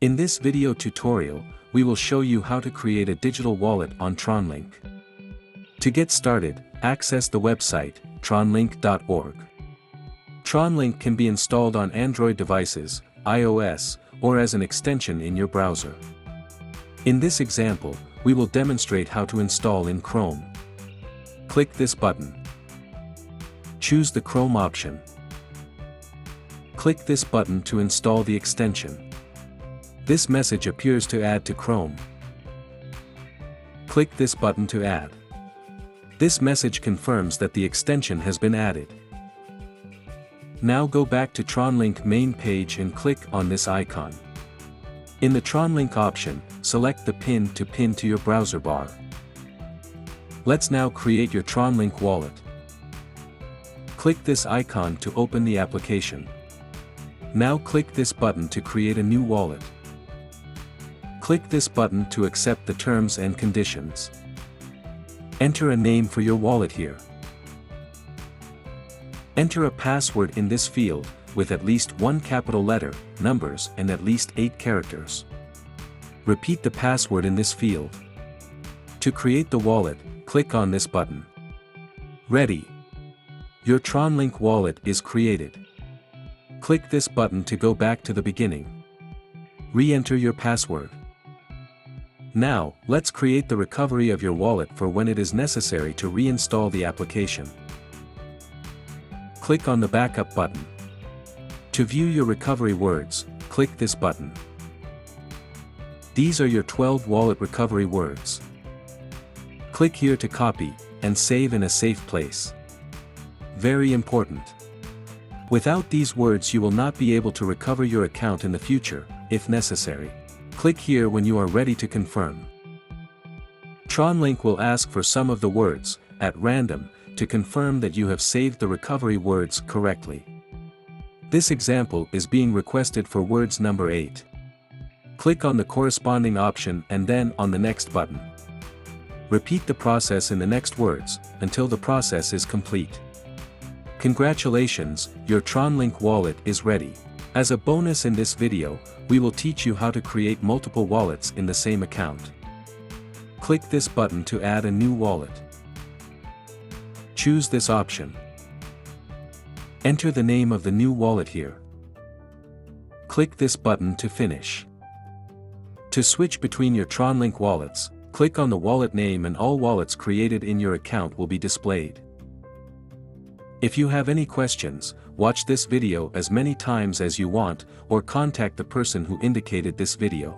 In this video tutorial, we will show you how to create a digital wallet on Tronlink. To get started, access the website, tronlink.org. Tronlink can be installed on Android devices, iOS, or as an extension in your browser. In this example, we will demonstrate how to install in Chrome. Click this button. Choose the Chrome option. Click this button to install the extension. This message appears to add to Chrome. Click this button to add. This message confirms that the extension has been added. Now go back to Tronlink main page and click on this icon. In the Tronlink option, select the pin to your browser bar. Let's now create your Tronlink wallet. Click this icon to open the application. Now click this button to create a new wallet. Click this button to accept the terms and conditions. Enter a name for your wallet here. Enter a password in this field, with at least one capital letter, numbers and at least 8 characters. Repeat the password in this field. To create the wallet, click on this button. Ready. Your Tronlink wallet is created. Click this button to go back to the beginning. Re-enter your password. Now, let's create the recovery of your wallet for when it is necessary to reinstall the application. Click on the backup button. To view your recovery words, click this button. These are your 12 wallet recovery words. Click here to copy, and save in a safe place. Very important. Without these words you will not be able to recover your account in the future, if necessary. Click here when you are ready to confirm. Tronlink will ask for some of the words, at random, to confirm that you have saved the recovery words correctly. This example is being requested for words number 8. Click on the corresponding option and then on the next button. Repeat the process in the next words, until the process is complete. Congratulations, your Tronlink wallet is ready. As a bonus in this video, we will teach you how to create multiple wallets in the same account. Click this button to add a new wallet. Choose this option. Enter the name of the new wallet here. Click this button to finish. To switch between your Tronlink wallets, click on the wallet name and all wallets created in your account will be displayed. If you have any questions, watch this video as many times as you want, or contact the person who indicated this video.